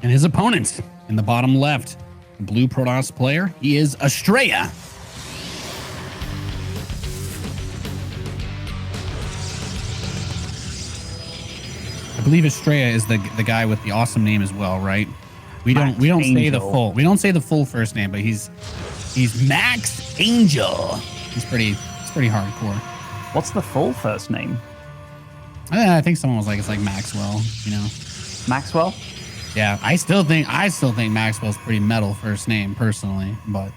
And his opponent in the bottom left, the blue Protoss player, he is Astrea. I believe Astrea is the guy with the awesome name as well, right? We don't say the full first name, but he's Max Angel. He's pretty hardcore. What's the full first name? I think someone was like, it's like Maxwell, you know. Maxwell? Yeah, I still think Maxwell's pretty metal first name personally, but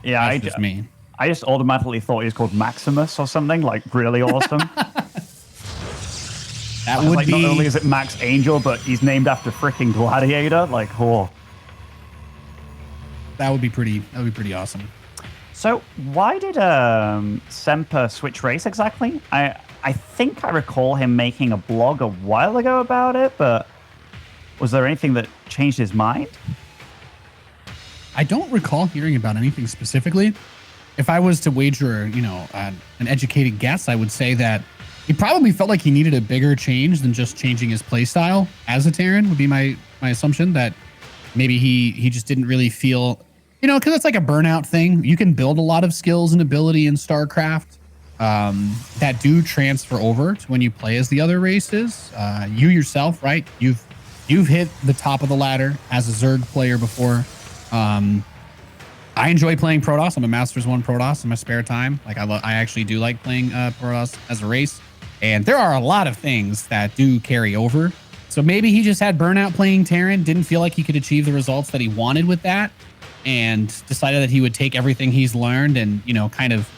yeah, that's just me. I just automatically thought he was called Maximus or something, like really awesome. That would be... Not only is it Max Angel, but he's named after freaking Gladiator. Like, oh. That would be pretty awesome. So why did Semper switch race exactly? I think I recall him making a blog a while ago about it, but was there anything that changed his mind? I don't recall hearing about anything specifically. If I was to wager, an educated guess, I would say that he probably felt like he needed a bigger change than just changing his playstyle as a Terran would be my assumption, that maybe he just didn't really feel, because it's like a burnout thing. You can build a lot of skills and ability in StarCraft that do transfer over to when you play as the other races. You yourself, right? You've hit the top of the ladder as a Zerg player before. I enjoy playing Protoss. I'm a Masters 1 Protoss in my spare time. Like I actually do like playing Protoss as a race. And there are a lot of things that do carry over. So maybe he just had burnout playing Terran, didn't feel like he could achieve the results that he wanted with that, and decided that he would take everything he's learned and, kind of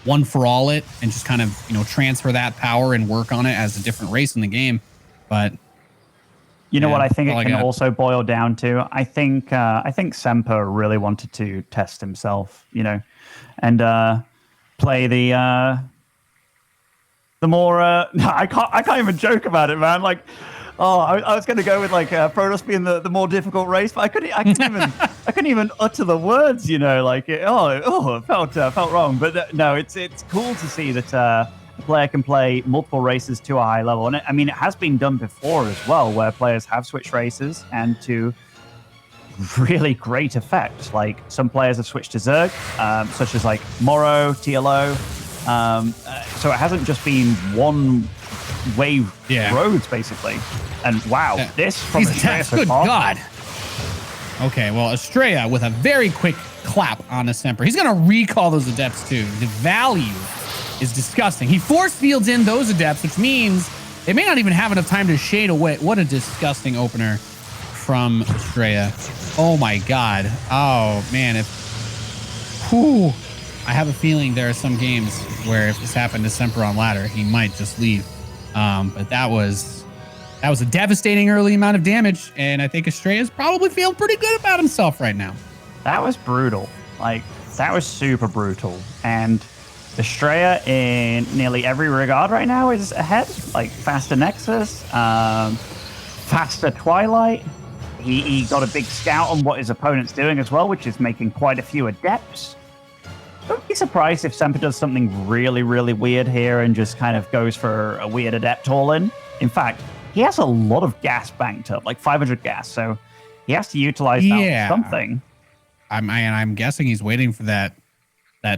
one for all it and just kind of, transfer that power and work on it as a different race in the game. But what I think it can also boil down to? I think Semper really wanted to test himself, and play the more I can't even joke about it, man. Like, I was going to go with like Protoss being the more difficult race, but I couldn't even utter the words, like it felt wrong. But no, it's cool to see that a player can play multiple races to a high level, and it has been done before as well, where players have switched races and to really great effect. Like some players have switched to Zerg, such as like Morrow, TLO. So it hasn't just been one way roads, basically. And wow, this from Astrea so good far. God. Okay, well, Astrea with a very quick clap on the Semper. He's going to recall those Adepts too. The value is disgusting. He force fields in those Adepts, which means they may not even have enough time to shade away. What a disgusting opener from Astrea. Oh my God. Oh man. I have a feeling there are some games where if this happened to Semper on ladder, he might just leave. But that was a devastating early amount of damage, and I think Astrea's probably feeling pretty good about himself right now. That was brutal. Like, that was super brutal. And Astrea in nearly every regard right now is ahead. Like, faster Nexus, faster Twilight. He got a big scout on what his opponent's doing as well, which is making quite a few Adepts. Don't be surprised if Semper does something really, really weird here and just kind of goes for a weird Adept all-in. In fact, he has a lot of gas banked up, like 500 gas, so he has to utilize that for something. I'm guessing he's waiting for that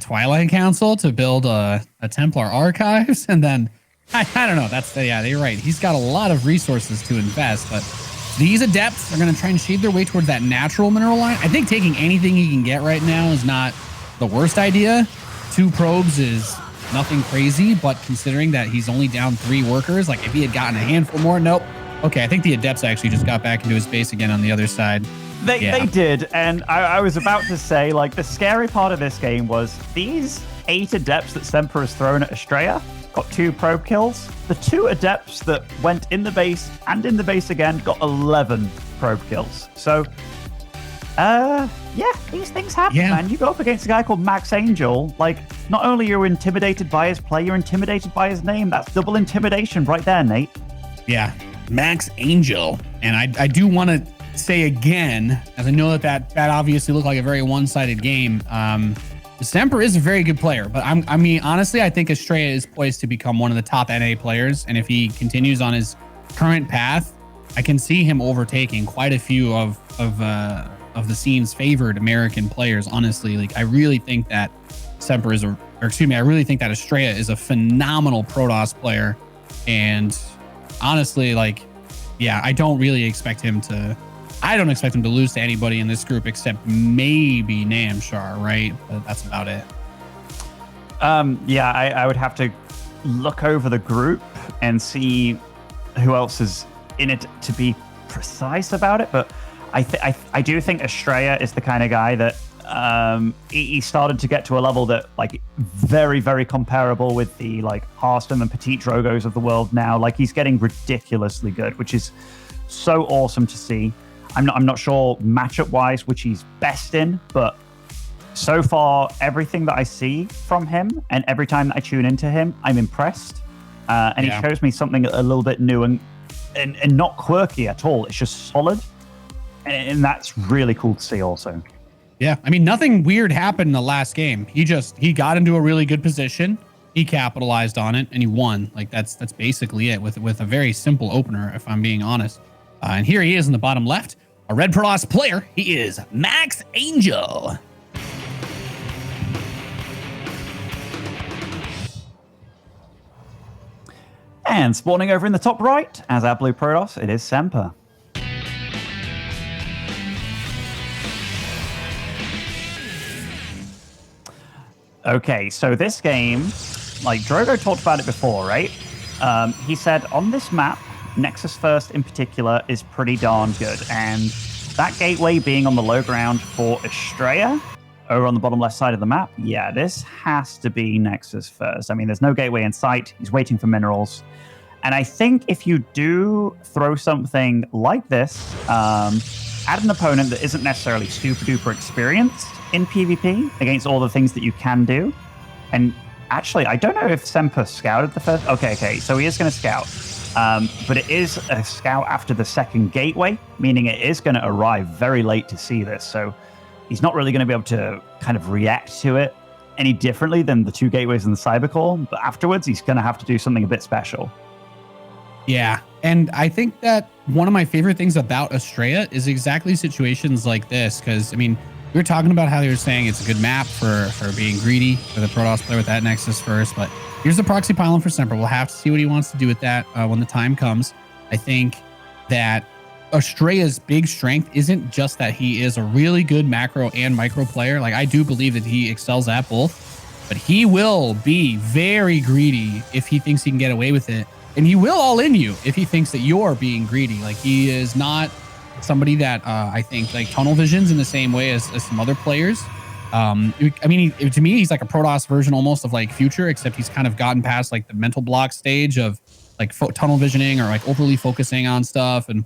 Twilight Council to build a Templar Archives, and then, I don't know, you're right. He's got a lot of resources to invest, but these Adepts are going to try and shade their way towards that natural mineral line. I think taking anything he can get right now is not the worst idea. 2 probes is nothing crazy, but considering that he's only down 3 workers, like if he had gotten a handful more, nope. Okay, I think the Adepts actually just got back into his base again on the other side. They did, and I was about to say, like, the scary part of this game was these 8 Adepts that Semper has thrown at Astrea got 2 probe kills. The 2 Adepts that went in the base and in the base again got 11 probe kills. So, these things happen, man. You go up against a guy called Max Angel, like, not only are you intimidated by his play, you're intimidated by his name. That's double intimidation right there, Nate. Yeah, Max Angel. And I do want to say again, as I know that obviously looked like a very one-sided game, Semper is a very good player, but honestly, I think Astrea is poised to become one of the top NA players, and if he continues on his current path, I can see him overtaking quite a few of the scene's favored American players. Honestly, like I really think that Semper is I really think that Astrea is a phenomenal Protoss player, and honestly, like, yeah, I don't expect him to lose to anybody in this group except maybe Namshar, right? But that's about it. Yeah, I would have to look over the group and see who else is in it to be precise about it. But I do think Astrea is the kind of guy that he started to get to a level that like very, very comparable with the like Hearthstone and Petite Drogos of the world now. Like he's getting ridiculously good, which is so awesome to see. I'm not sure matchup wise which he's best in, but so far everything that I see from him and every time that I tune into him, I'm impressed. And he shows me something a little bit new and not quirky at all. It's just solid, and that's really cool to see also. Yeah, I mean, nothing weird happened in the last game. He got into a really good position. He capitalized on it and he won. Like that's basically it with a very simple opener, if I'm being honest. And here he is in the bottom left, a Red Protoss player. He is Max Angel. And spawning over in the top right, as our blue Protoss, it is Semper. Okay, so this game, like Drogo talked about it before, right? He said on this map, Nexus First in particular is pretty darn good. And that gateway being on the low ground for Astrea, over on the bottom left side of the map, yeah, this has to be Nexus First. I mean, there's no gateway in sight. He's waiting for minerals. And I think if you do throw something like this at an opponent that isn't necessarily super duper experienced in PvP against all the things that you can do, and actually, I don't know if Semper scouted the first. Okay, so he is going to scout, but it is a scout after the second gateway, meaning it is going to arrive very late to see this. So he's not really going to be able to kind of react to it any differently than the two gateways in the Cybercore. But afterwards, he's going to have to do something a bit special. Yeah, and I think that one of my favorite things about Astrea is exactly situations like this, because, I mean, we were talking about how they were saying it's a good map for being greedy for the Protoss player with that Nexus First, but here's the proxy pylon for Semper. We'll have to see what he wants to do with that when the time comes. I think that Astrea's big strength isn't just that he is a really good macro and micro player. Like, I do believe that he excels at both, but he will be very greedy if he thinks he can get away with it. And he will all in you if he thinks that you're being greedy. Like, he is not somebody that I think like tunnel visions in the same way as some other players. I mean, to me, he's like a Protoss version almost of like Future, except he's kind of gotten past like the mental block stage of like tunnel visioning or like overly focusing on stuff. And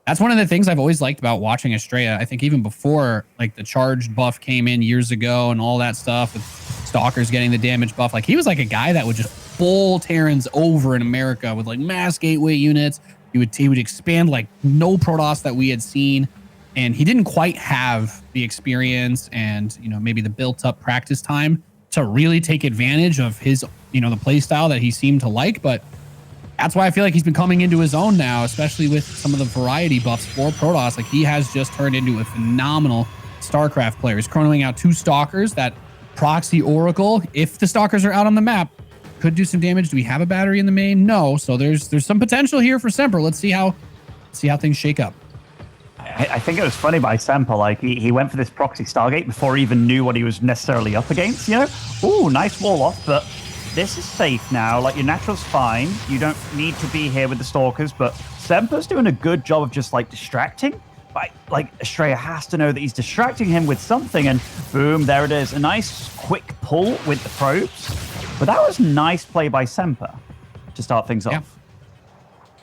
that's one of the things I've always liked about watching Astrea. I think even before like the charged buff came in years ago and all that stuff with Stalkers getting the damage buff, like he was like a guy that would just bull Terrans over in America with like mass gateway units. He would expand like no Protoss that we had seen, and he didn't quite have the experience and, you know, maybe the built up practice time to really take advantage of his, you know, the play style that he seemed to like. But that's why I feel like he's been coming into his own now, especially with some of the variety buffs for Protoss. Like, he has just turned into a phenomenal StarCraft player. He's chronoing out 2 Stalkers that proxy Oracle. If the Stalkers are out on the map, could do some damage. Do we have a battery in the main? No. So there's some potential here for Semper. Let's see how things shake up. I think it was funny by Semper. Like he went for this proxy Stargate before he even knew what he was necessarily up against. You know, ooh, nice wall off, but this is safe now. Like, your natural's fine. You don't need to be here with the Stalkers, but Semper's doing a good job of just like distracting. Like Astrea has to know that he's distracting him with something, and boom, there it is. A nice quick pull with the probes. But that was nice play by Semper to start things off.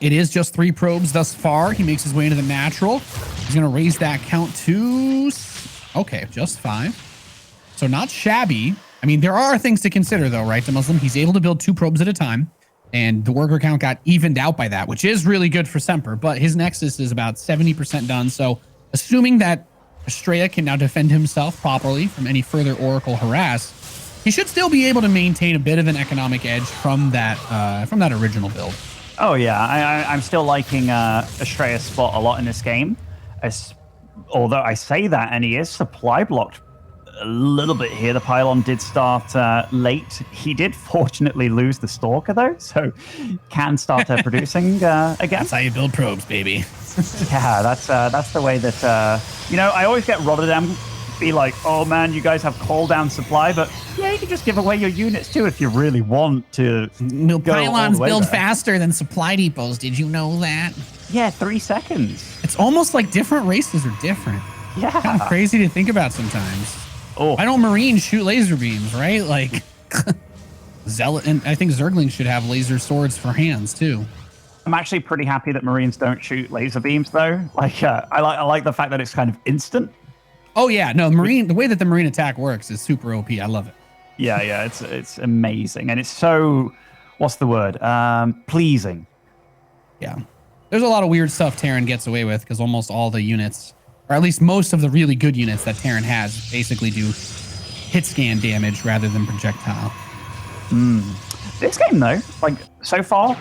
It is just 3 probes thus far. He makes his way into the natural. He's going to raise that count to, okay, just 5. So not shabby. I mean, there are things to consider though, right? The Muslim, he's able to build 2 probes at a time, and the worker count got evened out by that, which is really good for Semper, but his Nexus is about 70% done. So assuming that Astrea can now defend himself properly from any further Oracle harass, he should still be able to maintain a bit of an economic edge from that original build. Oh yeah, I'm still liking Astrea's spot a lot in this game. Although I say that, and he is supply blocked a little bit here. The pylon did start late. He did fortunately lose the Stalker though, so can start producing again. That's how you build probes, baby. Yeah, that's the way that I always get Rotterdam be like, oh man, you guys have call down supply, but yeah, you can just give away your units too if you really want to. No, go pylons build there. faster than supply depots. Did you know that? Yeah, 3 seconds. It's almost like different races are different. Yeah, Kind of crazy to think about sometimes. Oh, Why don't Marines shoot laser beams, right? Like Zealot, and I think Zerglings should have laser swords for hands too. I'm actually pretty happy that Marines don't shoot laser beams though. Like, I like the fact that it's kind of instant. Oh yeah, no, the way that the Marine attack works is super OP. I love it. Yeah, it's amazing, and it's so, what's the word? Pleasing. Yeah, there's a lot of weird stuff Terran gets away with because almost all the units, or at least most of the really good units that Terran has, basically do hit scan damage rather than projectile. This game though, like so far,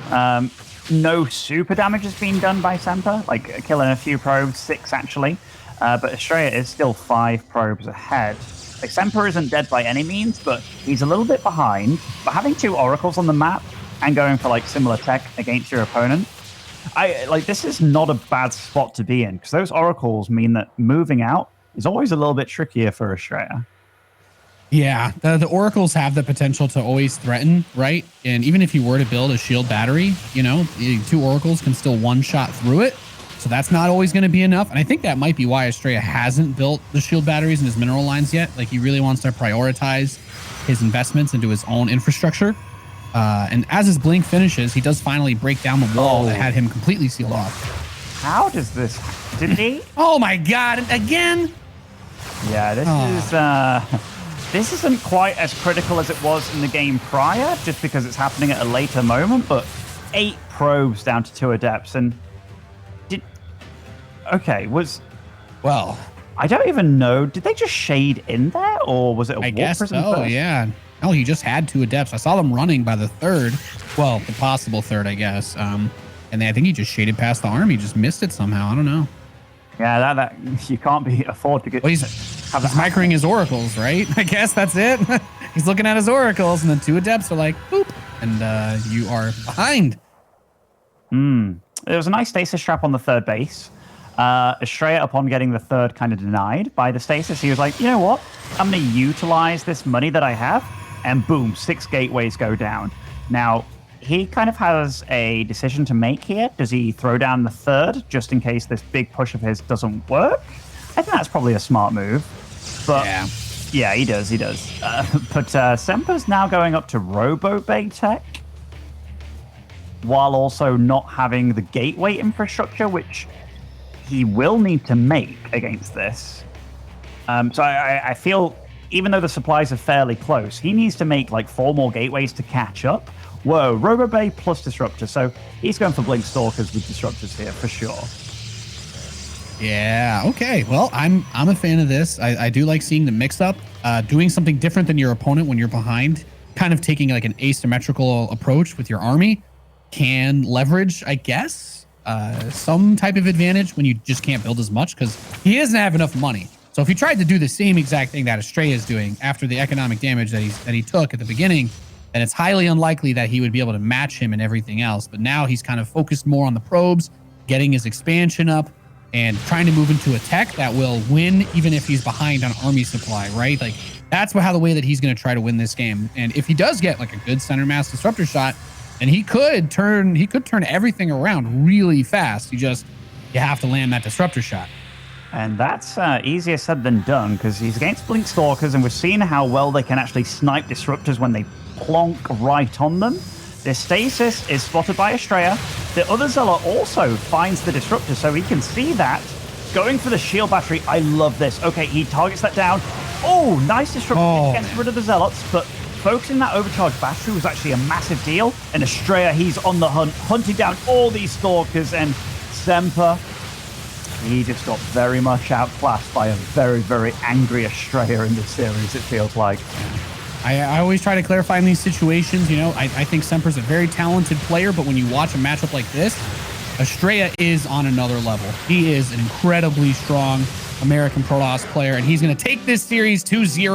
no super damage has been done by Semper, like killing a few probes, 6 actually. But Astrea is still 5 probes ahead. Like, Semper isn't dead by any means, but he's a little bit behind. But having 2 oracles on the map and going for like similar tech against your opponent, this is not a bad spot to be in, because those oracles mean that moving out is always a little bit trickier for Astrea. Yeah, the oracles have the potential to always threaten, right? And even if you were to build a shield battery, the 2 oracles can still one-shot through it. So that's not always going to be enough. And I think that might be why Astrea hasn't built the shield batteries in his mineral lines yet. Like, he really wants to prioritize his investments into his own infrastructure. And as his blink finishes, he does finally break down the wall that had him completely sealed off. How does this... Did he? Oh my God, again? Yeah, this isn't quite as critical as it was in the game prior, just because it's happening at a later moment, but 8 probes down to 2 adepts, and... Well, I don't even know. Did they just shade in there, or was it a I warp guess prism so, first? yeah. Oh, he just had 2 adepts. I saw them running by the 3rd. Well, the possible 3rd, I guess. And I think he just shaded past the army, just missed it somehow. I don't know. Yeah, that you can't afford to get. Well, he's microing his oracles, right? I guess that's it. He's looking at his oracles, and then 2 adepts are like, boop, and you are behind. There was a nice stasis trap on the 3rd base. Astrea, upon getting the 3rd kind of denied by the stasis, he was like, you know what? I'm going to utilize this money that I have, and boom, 6 gateways go down. Now, he kind of has a decision to make here. Does he throw down the 3rd just in case this big push of his doesn't work? I think that's probably a smart move. But yeah, he does. But Semper's now going up to Robo Bay Tech, while also not having the gateway infrastructure, which he will need to make against this. So I feel, even though the supplies are fairly close, he needs to make like 4 more gateways to catch up. Whoa, Robo Bay plus Disruptor. So he's going for Blink Stalkers with Disruptors here for sure. Yeah, okay. Well, I'm a fan of this. I do like seeing the mix-up, doing something different than your opponent when you're behind, kind of taking like an asymmetrical approach with your army can leverage, I guess, some type of advantage when you just can't build as much, because he doesn't have enough money. So if he tried to do the same exact thing that Astrea is doing after the economic damage that he took at the beginning, then it's highly unlikely that he would be able to match him and everything else. But now he's kind of focused more on the probes, getting his expansion up, and trying to move into a tech that will win even if he's behind on army supply, right? Like, that's how the way that he's going to try to win this game. And if he does get like a good center mass disruptor shot, and he could turn everything around really fast. You have to land that disruptor shot. And that's easier said than done, because he's against Blink Stalkers, and we're seeing how well they can actually snipe disruptors when they plonk right on them. The stasis is spotted by Astrea. The other Zealot also finds the disruptor, so he can see that. Going for the shield battery. I love this. Okay, he targets that down. Oh, nice disruptor. Gets rid of the Zealots, but focusing that overcharged battery was actually a massive deal. And Astrea, he's on the hunt, hunting down all these Stalkers, and Semper, he just got very much outclassed by a very, very angry Astrea in this series, it feels like. I always try to clarify in these situations. You know, I think Semper's a very talented player, but when you watch a matchup like this, Astrea is on another level. He is an incredibly strong American Protoss player, and he's going to take this series 2-0.